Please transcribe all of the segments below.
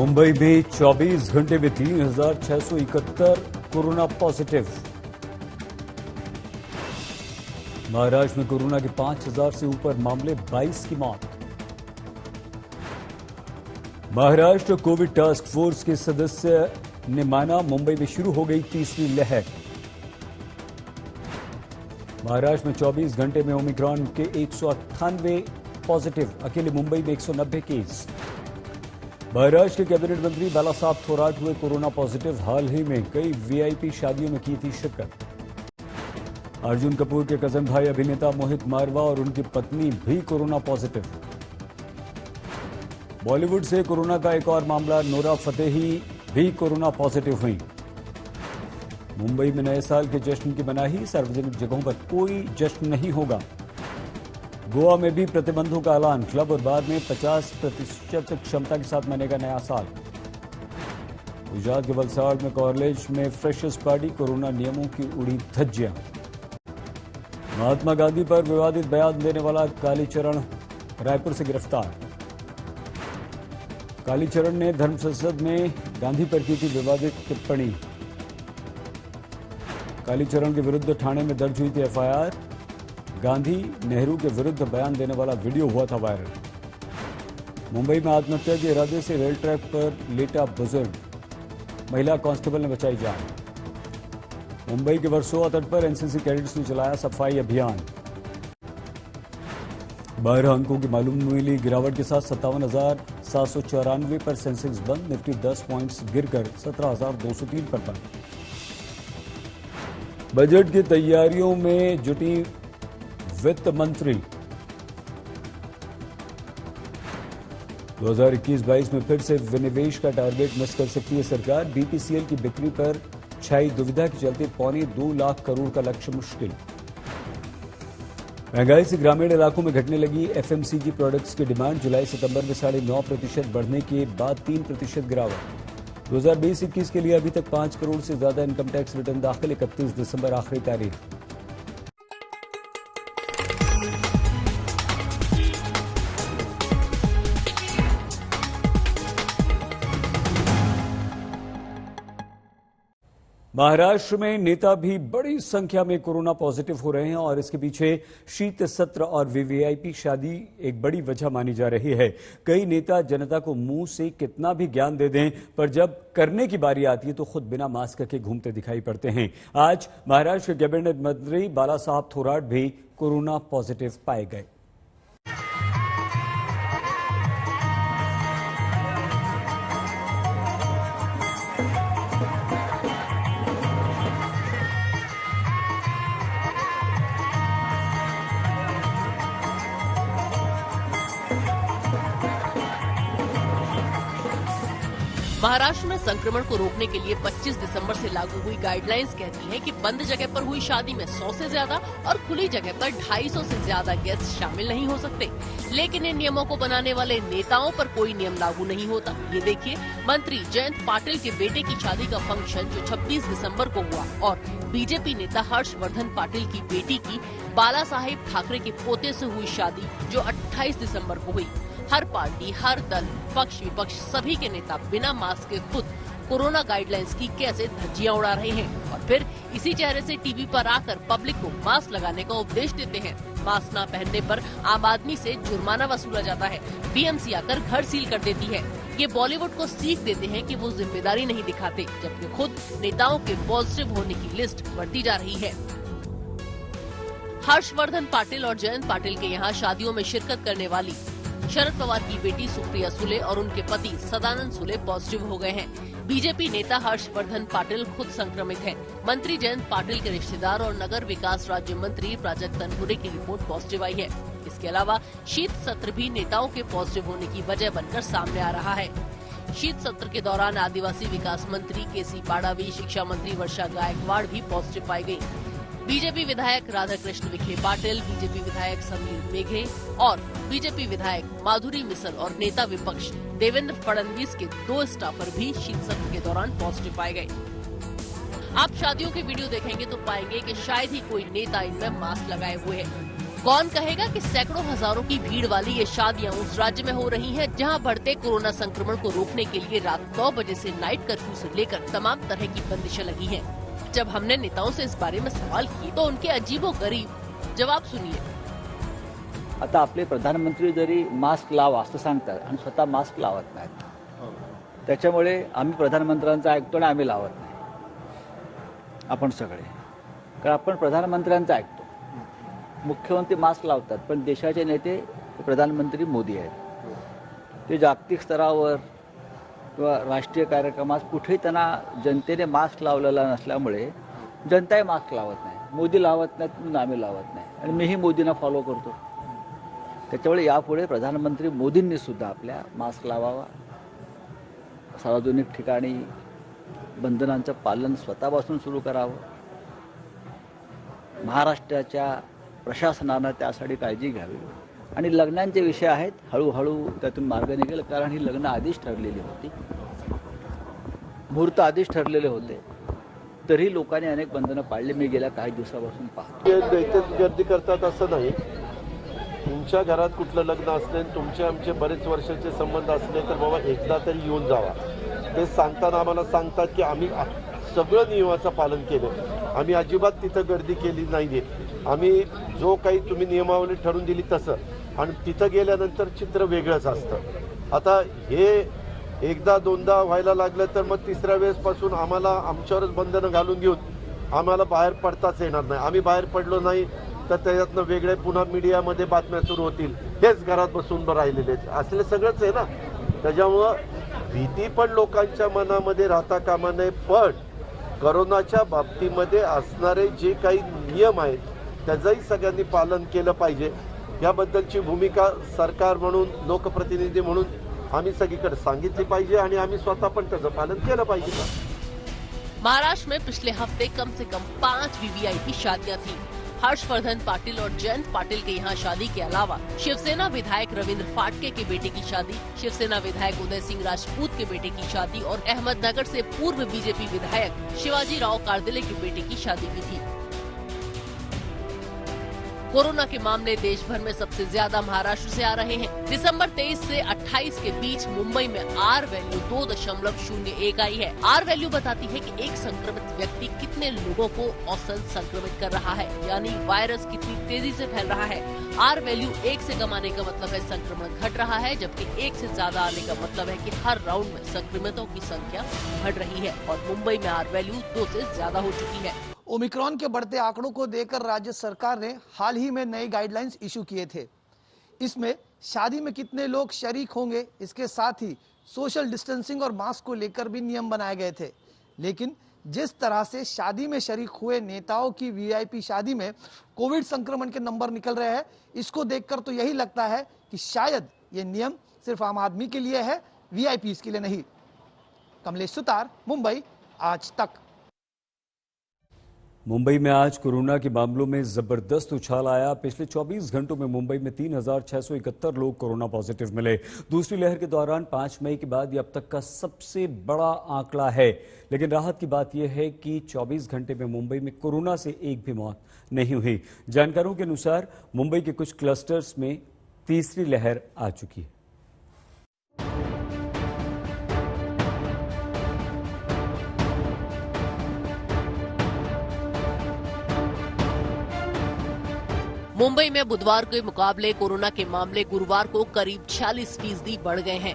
मुंबई में 24 घंटे में 3,671 कोरोना पॉजिटिव। महाराष्ट्र में कोरोना के 5,000 से ऊपर मामले, 22 की मौत। महाराष्ट्र कोविड टास्क फोर्स के सदस्य ने माना मुंबई में शुरू हो गई तीसरी लहर। महाराष्ट्र में 24 घंटे में ओमिक्रॉन के 198 पॉजिटिव, अकेले मुंबई में 190 केस। महाराष्ट्र के कैबिनेट मंत्री बाला साहब थोराट हुए कोरोना पॉजिटिव। हाल ही में कई वीआईपी शादियों में की थी शिरकत। अर्जुन कपूर के कजन भाई अभिनेता मोहित मारवा और उनकी पत्नी भी कोरोना पॉजिटिव। बॉलीवुड से कोरोना का एक और मामला, नोरा फतेही भी कोरोना पॉजिटिव हुई। मुंबई में नए साल के जश्न की मनाही, सार्वजनिक जगहों पर कोई जश्न नहीं होगा। गोवा में भी प्रतिबंधों का ऐलान, क्लब और बार में 50% क्षमता के साथ मनेगा नया साल। गुजरात के वलसाड़ में कॉलेज में फ्रेशर्स पार्टी, कोरोना नियमों की उड़ी धज्जियां। महात्मा गांधी पर विवादित बयान देने वाला कालीचरण रायपुर से गिरफ्तार। कालीचरण ने धर्म संसद में गांधी पर की थी विवादित टिप्पणी। कालीचरण के विरुद्ध ठाणे में दर्ज हुई थी एफआईआर। गांधी नेहरू के विरुद्ध बयान देने वाला वीडियो हुआ था वायरल। मुंबई में आत्महत्या के इरादे से रेल ट्रैक पर लेटा बुजुर्ग, महिला कांस्टेबल ने बचाई जान। मुंबई के वर्सोवा तट पर एनसीसी कैडेट्स ने चलाया सफाई अभियान। 12 अंकों की मालूम मिली गिरावट के साथ 57,794 पर सेंसेक्स बंद। निफ्टी 10 पॉइंट्स गिरकर 17,203 पर बंद। बजट की तैयारियों में जुटी वित्त मंत्री। 2021-22 में फिर से विनिवेश का टारगेट मिस कर सकती है सरकार। बीपीसीएल की बिक्री पर छाई दुविधा के चलते 2.25 लाख करोड़ का लक्ष्य मुश्किल। महंगाई से ग्रामीण इलाकों में घटने लगी एफएमसीजी प्रोडक्ट्स की डिमांड। जुलाई सितंबर में 9.5% बढ़ने के बाद 3% गिरावट। 2020-21 के लिए अभी तक 5 करोड़ से ज्यादा इनकम टैक्स रिटर्न दाखिल। 31 दिसंबर आखिरी तारीख। महाराष्ट्र में नेता भी बड़ी संख्या में कोरोना पॉजिटिव हो रहे हैं और इसके पीछे शीत सत्र और वीवीआईपी शादी एक बड़ी वजह मानी जा रही है। कई नेता जनता को मुंह से कितना भी ज्ञान दे दें, पर जब करने की बारी आती है तो खुद बिना मास्क के घूमते दिखाई पड़ते हैं। आज महाराष्ट्र के कैबिनेट मंत्री बाला साहब थोराट भी कोरोना पॉजिटिव पाए गए। महाराष्ट्र में संक्रमण को रोकने के लिए 25 दिसंबर से लागू हुई गाइडलाइंस कहती हैं कि बंद जगह पर हुई शादी में 100 से ज्यादा और खुली जगह पर 250 से ज्यादा गेस्ट शामिल नहीं हो सकते। लेकिन इन नियमों को बनाने वाले नेताओं पर कोई नियम लागू नहीं होता। ये देखिए, मंत्री जयंत पाटिल के बेटे की शादी का फंक्शन जो 26 दिसंबर को हुआ और बीजेपी नेता हर्षवर्धन पाटिल की बेटी की बाला साहेब ठाकरे के पोते से हुई शादी जो 28 दिसंबर को हुई। हर पार्टी, हर दल, पक्ष विपक्ष सभी के नेता बिना मास्क के खुद कोरोना गाइडलाइंस की कैसे धज्जियां उड़ा रहे हैं और फिर इसी चेहरे से टीवी पर आकर पब्लिक को मास्क लगाने का उपदेश देते हैं। मास्क न पहनने पर आम आदमी से जुर्माना वसूला जाता है। बीएमसी आकर घर सील कर देती है। ये बॉलीवुड को सीख देते हैं कि वो जिम्मेदारी नहीं दिखाते, जबकि खुद नेताओं के पॉजिटिव होने की लिस्ट बढ़ती जा रही है। हर्षवर्धन पाटिल और जयंत पाटिल के यहाँ शादियों में शिरकत करने वाली शरद पवार की बेटी सुप्रिया सुले और उनके पति सदानंद सुले पॉजिटिव हो गए हैं। बीजेपी नेता हर्षवर्धन पाटिल खुद संक्रमित हैं। मंत्री जयंत पाटिल के रिश्तेदार और नगर विकास राज्य मंत्री प्राजक्त तनपुरे की रिपोर्ट पॉजिटिव आई है। इसके अलावा शीत सत्र भी नेताओं के पॉजिटिव होने की वजह बनकर सामने आ रहा है। शीत सत्र के दौरान आदिवासी विकास मंत्री केसी पाड़ावी, शिक्षा मंत्री वर्षा गायकवाड़ भी पॉजिटिव पाई गयी। बीजेपी विधायक राधाकृष्ण विखे पाटिल, बीजेपी विधायक समीर मेघे और बीजेपी विधायक माधुरी मिसल और नेता विपक्ष देवेंद्र फडणवीस के 2 स्टाफर भी शीत सत्र के दौरान पॉजिटिव पाए गए। आप शादियों के वीडियो देखेंगे तो पाएंगे कि शायद ही कोई नेता इनमें मास्क लगाए हुए है। कौन कहेगा कि सैकड़ों हजारों की भीड़ वाली ये शादियां उस राज्य में हो रही हैं जहां बढ़ते कोरोना संक्रमण को रोकने के लिए रात 9 बजे से नाइट कर्फ्यू से लेकर तमाम तरह की बंदिशें लगी हैं। जब हमने नेताओं से इस बारे में सवाल किए तो उनके अजीबोगरीब जवाब सुनिए। आता आपले प्रधानमंत्री जरी मास्क लावा असं सांगतात आणि स्वतः मास्क लावत नाहीत, त्याच्यामुळे आम्ही प्रधानमंत्र्यांचं ऐकतो आणि आम्ही लावत नाही आपण सगळे, कारण आपण प्रधानमंत्र्यांचं ऐकतो। मुख्यमंत्री मास्क लावतात पण देशाचे नेते प्रधानमंत्री मोदी आहेत। ते जागतिक स्तरावर किंवा राष्ट्रीय कार्यक्रमात कुठेही त्यांना जनतेने मास्क लावलेला नसल्यामुळे जनताही मास्क लावत नाही, मोदी लावत नाहीत म्हणून आम्ही लावत नाही आणि मीही मोदींना फॉलो करतो। त्याच्यामुळे यापुढे प्रधानमंत्री मोदींनी सुद्धा आपल्या मास्क लावावा, सार्वजनिक ठिकाणी बंधनांचं पालन स्वतःपासून सुरू करावं। महाराष्ट्राच्या प्रशासनानं त्यासाठी काळजी घ्यावी आणि लग्नांचे विषय आहेत, हळूहळू त्यातून मार्ग निघेल, कारण ही लग्न आधीच ठरलेली होती, मुहूर्त आधीच ठरलेले होते, तरी लोकांनी अनेक बंधनं पाळली। मी गेल्या काही दिवसापासून पाहतो दैत्यात गर्दी करतात असं नाही। तुमच्या घरात कुठलं लग्न असले, तुमचे आमचे बरेच वर्षाचे संबंध असले तर बाबा एकदा तरी येऊन जावा। ते सांगताना आम्हाला सांगतात की आम्ही सगळं नियमाचं पालन केलं, आम्ही अजिबात तिथं गर्दी केली नाहीये, आम्ही जो काही तुम्ही नियमावली ठरवून दिली तसं, आणि तिथं गेल्यानंतर चित्र वेगळंच असतं। आता हे एकदा दोनदा व्हायला लागलं तर मग तिसऱ्या वेळेसपासून आम्हाला आमच्यावरच बंधनं घालून घेऊन आम्हाला बाहेर पडताच येणार नाही। आम्ही बाहेर पडलो नाही तर त्याच्यातनं वेगळे पुन्हा मीडियामध्ये बातम्या सुरू होतील, हेच घरात बसून राहिलेले असले सगळंच आहे ना। त्याच्यामुळं भीती पण लोकांच्या मनामध्ये राहता कामा नये, पण कोरोनाच्या बाबतीमध्ये असणारे जे काही नियम आहेत त्याचंही सगळ्यांनी पालन केलं पाहिजे। याबद्दलची भूमिका सरकार म्हणून, लोकप्रतिनिधी म्हणून आम्ही सगळीकडे सांगितली पाहिजे आणि आम्ही स्वतः पण त्याचं पालन केलं पाहिजे। महाराष्ट्र में पिछले हफ्ते कम से कम 5 वीवीआईपी शादियां थी। हर्षवर्धन पाटिल और जयंत पाटिल के यहाँ शादी के अलावा शिवसेना विधायक रविंद्र फाटके के बेटे की शादी, शिवसेना विधायक उदय सिंह राजपूत के बेटे की शादी और अहमदनगर से पूर्व बीजेपी विधायक शिवाजी राव कारदिले के बेटे की शादी भी थी। कोरोना के मामले देश भर में सबसे ज्यादा महाराष्ट्र से आ रहे हैं। दिसंबर 23 से 28 के बीच मुंबई में आर वैल्यू 2.01 आई है। आर वैल्यू बताती है कि एक संक्रमित व्यक्ति कितने लोगों को औसतन संक्रमित कर रहा है, यानी वायरस कितनी तेजी से फैल रहा है। आर वैल्यू 1 से कम आने का मतलब है संक्रमण घट रहा है, जबकि 1 से ज्यादा आने का मतलब है कि हर राउंड में संक्रमितों की संख्या बढ़ रही है और मुंबई में आर वैल्यू 2 से ज्यादा हो चुकी है। ओमिक्रॉन के बढ़ते आंकड़ों को देखकर राज्य सरकार ने हाल ही में नए गाइडलाइंस इशू किए थे। इसमें शादी में कितने लोग शरीक होंगे, इसके साथ ही सोशल डिस्टेंसिंग और मास्क को लेकर भी नियम बनाए गए थे। लेकिन जिस तरह से शादी में शरीक हुए नेताओं की वीआईपी शादी में कोविड संक्रमण के नंबर निकल रहे हैं, इसको देखकर तो यही लगता है कि शायद ये नियम सिर्फ आम आदमी के लिए है, वीआईपीज़ के लिए नहीं। कमलेश सुतार, मुंबई, आज तक। मुंबई में आज कोरोना के मामलों में जबरदस्त उछाल आया। पिछले 24 घंटों में मुंबई में 3,671 लोग कोरोना पॉजिटिव मिले। दूसरी लहर के दौरान 5 मई के बाद ये अब तक का सबसे बड़ा आंकड़ा है। लेकिन राहत की बात यह है कि 24 घंटे में मुंबई में कोरोना से एक भी मौत नहीं हुई। जानकारों के अनुसार मुंबई के कुछ क्लस्टर्स में तीसरी लहर आ चुकी है। मुंबई में बुधवार के मुकाबले कोरोना के मामले गुरुवार को करीब 46% बढ़ गए हैं।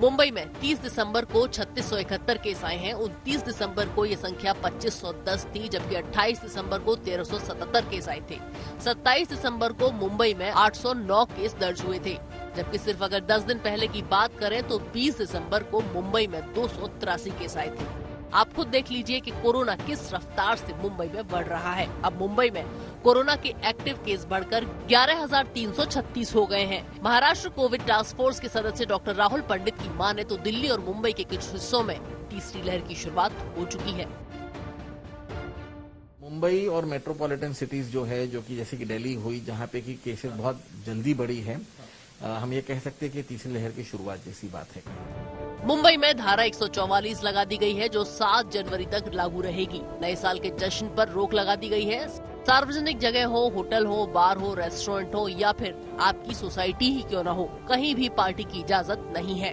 मुंबई में 30 दिसंबर को 3671 केस आए हैं। 29 दिसंबर को ये संख्या 2510 थी, जबकि 28 दिसंबर को 1377 केस आए थे। 27 दिसंबर को मुंबई में 809 केस दर्ज हुए थे, जबकि सिर्फ अगर 10 दिन पहले की बात करें तो 20 दिसंबर को मुंबई में 283 केस आए थे। आप खुद देख लीजिए कि कोरोना किस रफ्तार से मुंबई में बढ़ रहा है। अब मुंबई में कोरोना के एक्टिव केस बढ़कर 11,336 हो गए हैं। महाराष्ट्र कोविड टास्क फोर्स के सदस्य डॉक्टर राहुल पंडित की माने तो दिल्ली और मुंबई के कुछ हिस्सों में तीसरी लहर की शुरुआत हो चुकी है। मुंबई और मेट्रोपॉलिटन सिटीज जो है, जो कि जैसे कि दिल्ली हुई, जहां पे की केसेस बहुत जल्दी बढ़ी है, हम ये कह सकते हैं कि तीसरी लहर की शुरुआत जैसी बात है। मुंबई में धारा 144 लगा दी गई है, जो 7 जनवरी तक लागू रहेगी। नए साल के जश्न पर रोक लगा दी गई है। सार्वजनिक जगह हो, होटल हो, बार हो, रेस्टोरेंट हो या फिर आपकी सोसाइटी ही क्यों न हो, कहीं भी पार्टी की इजाजत नहीं है।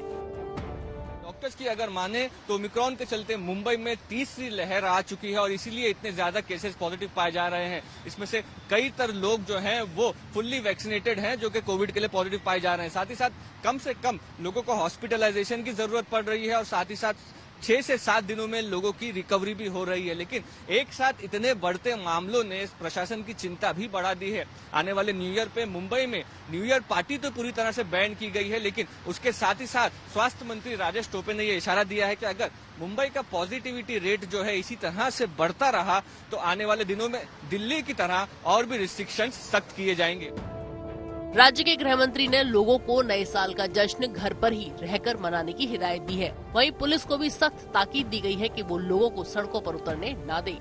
डॉक्टर्स की अगर माने तो ओमिक्रॉन के चलते मुंबई में तीसरी लहर आ चुकी है और इसीलिए इतने ज्यादा केसेस पॉजिटिव पाए जा रहे हैं। इसमें से कई लोग जो हैं वो फुल्ली वैक्सीनेटेड हैं जो कि कोविड के लिए पॉजिटिव पाए जा रहे हैं। साथ ही साथ कम से कम लोगों को हॉस्पिटलाइजेशन की जरूरत पड़ रही है और साथ ही साथ 6 से 7 दिनों में लोगों की रिकवरी भी हो रही है। लेकिन एक साथ इतने बढ़ते मामलों ने प्रशासन की चिंता भी बढ़ा दी है। आने वाले न्यू ईयर पे मुंबई में न्यू ईयर पार्टी तो पूरी तरह से बैन की गई है, लेकिन उसके साथ ही साथ स्वास्थ्य मंत्री राजेश टोपे ने ये इशारा दिया है कि अगर मुंबई का पॉजिटिविटी रेट जो है इसी तरह से बढ़ता रहा तो आने वाले दिनों में दिल्ली की तरह और भी रिस्ट्रिक्शंस सख्त किए जाएंगे। राज्य के गृह मंत्री ने लोगों को नए साल का जश्न घर पर ही रहकर मनाने की हिदायत दी है। वहीं पुलिस को भी सख्त ताकीद दी गई है कि वो लोगों को सड़कों पर उतरने न दे।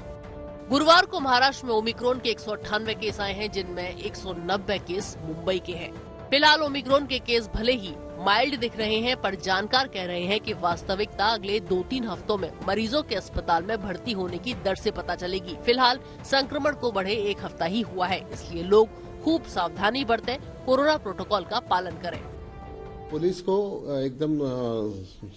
गुरुवार को महाराष्ट्र में ओमिक्रॉन के 198 केस आए हैं, जिनमें 190 केस मुंबई के हैं। फिलहाल ओमिक्रॉन के केस भले ही माइल्ड दिख रहे हैं, पर जानकार कह रहे हैं कि वास्तविकता अगले 2-3 हफ्तों में मरीजों के अस्पताल में भर्ती होने की दर से पता चलेगी। फिलहाल संक्रमण को बढ़े 1 हफ्ता ही हुआ है, इसलिए लोग खूब सावधानी बरतें, कोरोना प्रोटोकॉल का पालन करें। पुलिस को एकदम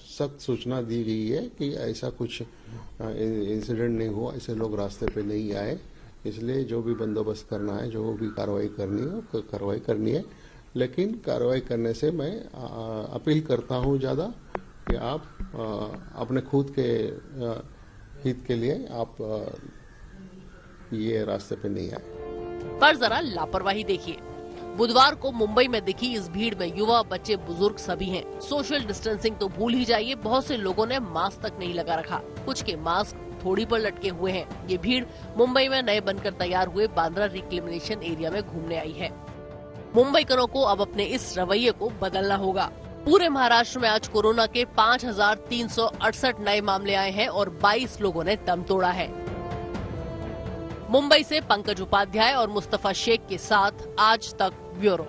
सख्त सूचना दी गई है कि ऐसा कुछ इंसिडेंट नहीं हो, ऐसे लोग रास्ते पे नहीं आए। इसलिए जो भी बंदोबस्त करना है, जो भी कार्रवाई करनी है कार्रवाई करनी है। लेकिन कार्रवाई करने से मैं अपील करता हूं ज्यादा कि आप अपने खुद के हित के लिए आप ये रास्ते पे नहीं आए। पर जरा लापरवाही देखिए। बुधवार को मुंबई में दिखी इस भीड़ में युवा, बच्चे, बुजुर्ग सभी हैं। सोशल डिस्टेंसिंग तो भूल ही जाइए, बहुत से लोगों ने मास्क तक नहीं लगा रखा। कुछ के मास्क थोड़ी पर लटके हुए हैं। ये भीड़ मुंबई में नए बनकर तैयार हुए बांद्रा रिक्लेमेशन एरिया में घूमने आई है। मुंबईकरों को अब अपने इस रवैये को बदलना होगा। पूरे महाराष्ट्र में आज कोरोना के 5,368 नए मामले आए हैं और 22 लोगों ने दम तोड़ा है। मुंबई से पंकज उपाध्याय और मुस्तफा शेख के साथ आज तक ब्यूरो।